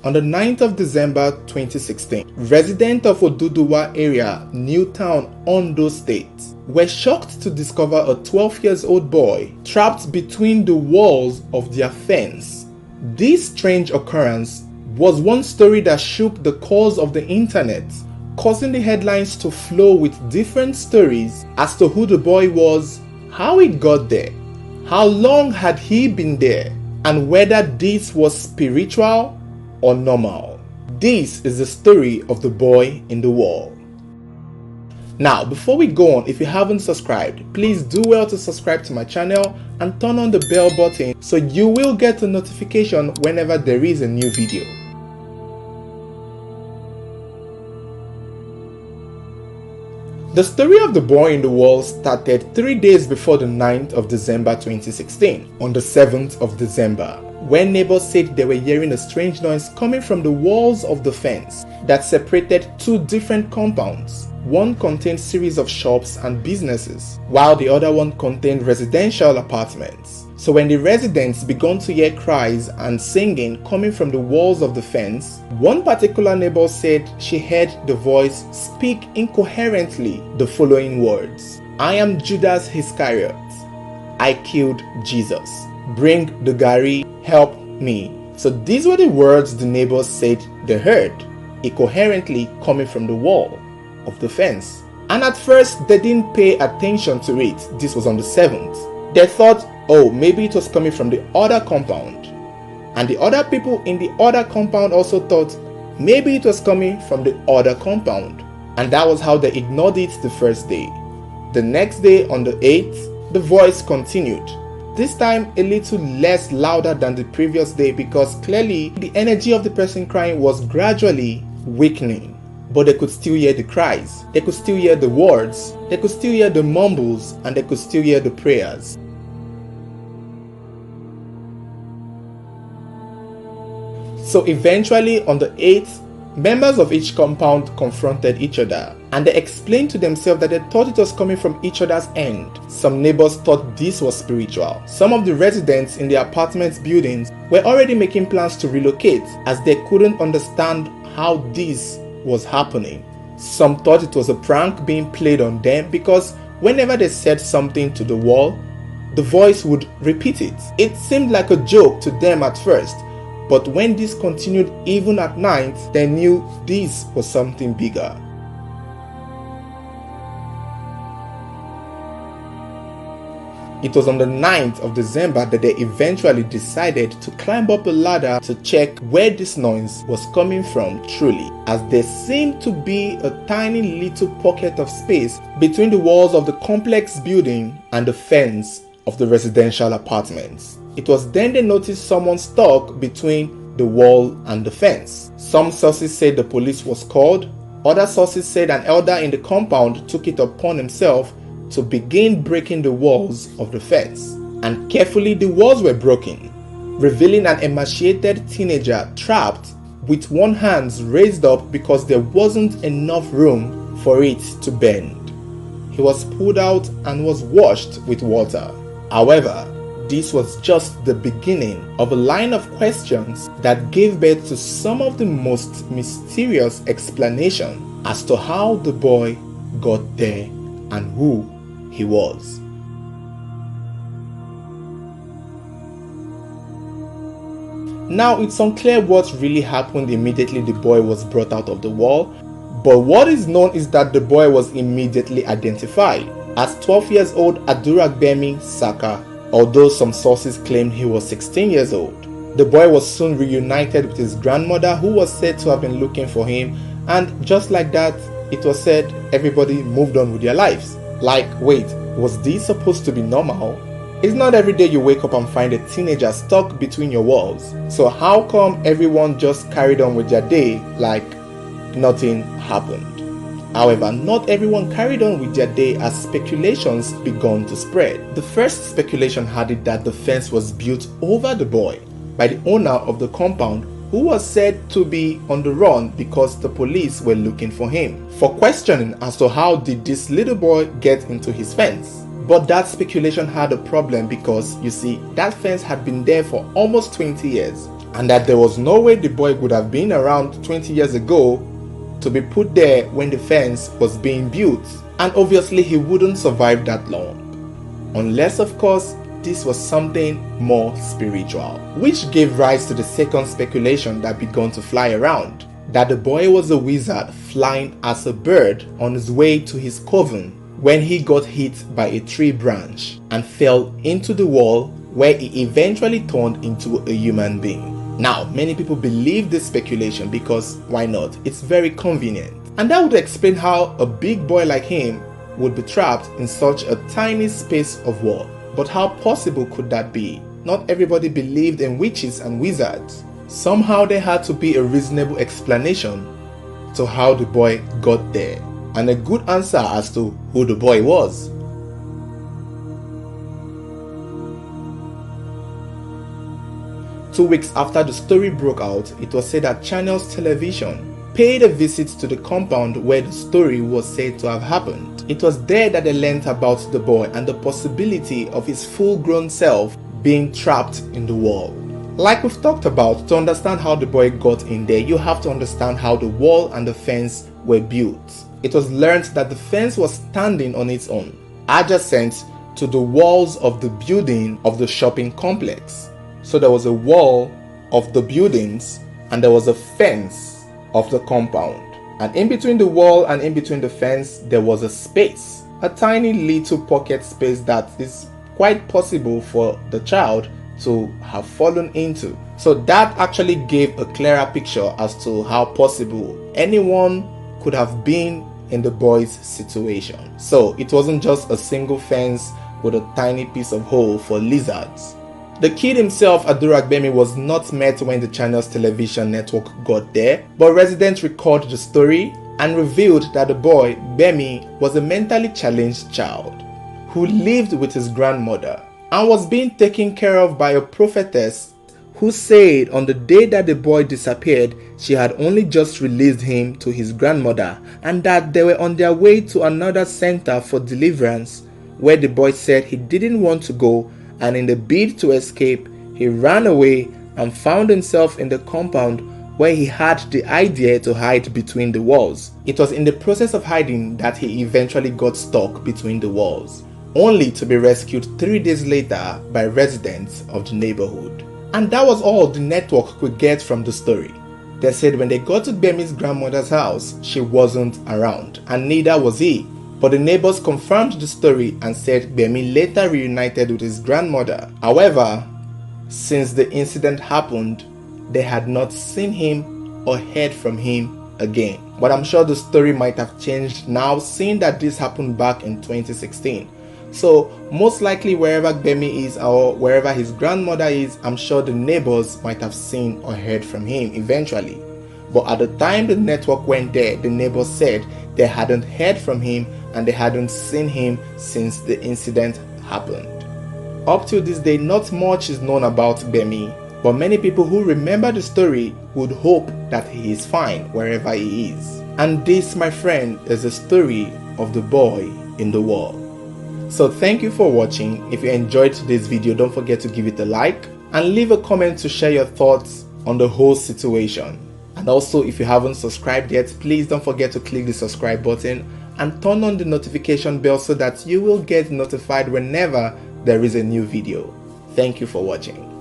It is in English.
On the 9th of December 2016, residents of Oduduwa area, Newtown, Ondo State, were shocked to discover a 12-year-old boy trapped between the walls of their fence. This strange occurrence was one story that shook the cores of the internet, causing the headlines to flow with different stories as to who the boy was, how he got there, how long had he been there, and whether this was spiritual or normal. This is the story of the boy in the wall. Now, before we go on, if you haven't subscribed, please do well to subscribe to my channel and turn on the bell button so you will get a notification whenever there is a new video. The story of the boy in the wall started 3 days before the 9th of December 2016, on the 7th of December, when neighbors said they were hearing a strange noise coming from the walls of the fence that separated two different compounds. One contained series of shops and businesses, while the other one contained residential apartments. So when the residents began to hear cries and singing coming from the walls of the fence, one particular neighbor said she heard the voice speak incoherently the following words: "I am Judas Iscariot. I killed Jesus. Bring the gari, help me." So these were the words the neighbors said they heard, incoherently coming from the wall of the fence. And at first they didn't pay attention to it. This was on the 7th. They thought, oh, maybe it was coming from the other compound. And the other people in the other compound also thought maybe it was coming from the other compound. And that was how they ignored it the first day. The next day, on the 8th, the voice continued. This time a little less louder than the previous day, because clearly the energy of the person crying was gradually weakening. But they could still hear the cries, they could still hear the words, they could still hear the mumbles, and they could still hear the prayers. So eventually on the 8th, members of each compound confronted each other, and they explained to themselves that they thought it was coming from each other's end. Some neighbors thought this was spiritual. Some of the residents in the apartment buildings were already making plans to relocate, as they couldn't understand how this was happening. Some thought it was a prank being played on them, because whenever they said something to the wall, the voice would repeat it. It seemed like a joke to them at first, but when this continued even at night, they knew this was something bigger. It was on the 9th of December that they eventually decided to climb up a ladder to check where this noise was coming from truly, as there seemed to be a tiny little pocket of space between the walls of the complex building and the fence of the residential apartments. It was then they noticed someone stuck between the wall and the fence. Some sources said the police was called. Other sources said an elder in the compound took it upon himself to begin breaking the walls of the fence. And carefully the walls were broken, revealing an emaciated teenager trapped with one hand raised up because there wasn't enough room for it to bend. He was pulled out and was washed with water. However, this was just the beginning of a line of questions that gave birth to some of the most mysterious explanations as to how the boy got there and who he was. Now, it's unclear what really happened immediately the boy was brought out of the wall, but what is known is that the boy was immediately identified as 12-year-old Aduragbemi Saka, although some sources claimed he was 16 years old. The boy was soon reunited with his grandmother, who was said to have been looking for him, and just like that, it was said everybody moved on with their lives. Like, wait, was this supposed to be normal? It's not every day you wake up and find a teenager stuck between your walls. So how come everyone just carried on with their day like nothing happened? However, not everyone carried on with their day, as speculations began to spread. The first speculation had it that the fence was built over the boy by the owner of the compound, who was said to be on the run because the police were looking for him for questioning as to how did this little boy get into his fence. But that speculation had a problem because, you see, that fence had been there for almost 20 years and that there was no way the boy would have been around 20 years ago to be put there when the fence was being built, and obviously he wouldn't survive that long. Unless, of course, this was something more spiritual, which gave rise to the second speculation that began to fly around, that the boy was a wizard flying as a bird on his way to his coven when he got hit by a tree branch and fell into the wall, where he eventually turned into a human being. Now, many people believe this speculation because why not? It's very convenient. And that would explain how a big boy like him would be trapped in such a tiny space of wall. But how possible could that be? Not everybody believed in witches and wizards. Somehow there had to be a reasonable explanation to how the boy got there, and a good answer as to who the boy was. Two weeks after the story broke out, it was said that Channels Television paid a visit to the compound where the story was said to have happened. It was there that they learned about the boy and the possibility of his full-grown self being trapped in the wall. Like we've talked about, to understand how the boy got in there, you have to understand how the wall and the fence were built. It was learned that the fence was standing on its own, adjacent to the walls of the building of the shopping complex. So there was a wall of the buildings and there was a fence of the compound. And in between the wall and in between the fence, there was a space, a tiny little pocket space that is quite possible for the child to have fallen into. So that actually gave a clearer picture as to how possible anyone could have been in the boy's situation. So it wasn't just a single fence with a tiny piece of hole for lizards. The kid himself, Aduragbemi, was not met when the Channels Television network got there, but residents recalled the story and revealed that the boy, Bemi, was a mentally challenged child who lived with his grandmother and was being taken care of by a prophetess who said on the day that the boy disappeared, she had only just released him to his grandmother and that they were on their way to another center for deliverance, where the boy said he didn't want to go, and in the bid to escape, he ran away and found himself in the compound where he had the idea to hide between the walls. It was in the process of hiding that he eventually got stuck between the walls, only to be rescued 3 days later by residents of the neighborhood. And that was all the network could get from the story. They said when they got to Bemi's grandmother's house, she wasn't around, and neither was he. But the neighbors confirmed the story and said Bemi later reunited with his grandmother. However, since the incident happened, they had not seen him or heard from him again. But I'm sure the story might have changed now, seeing that this happened back in 2016. So most likely wherever Bemi is or wherever his grandmother is, I'm sure the neighbors might have seen or heard from him eventually. But at the time the network went there, the neighbors said they hadn't heard from him and they hadn't seen him since the incident happened. Up till this day, not much is known about Bemi, but many people who remember the story would hope that he is fine wherever he is. And this, my friend, is the story of the boy in the wall. So thank you for watching. If you enjoyed today's video, don't forget to give it a like and leave a comment to share your thoughts on the whole situation. And also, if you haven't subscribed yet, please don't forget to click the subscribe button and turn on the notification bell so that you will get notified whenever there is a new video. Thank you for watching.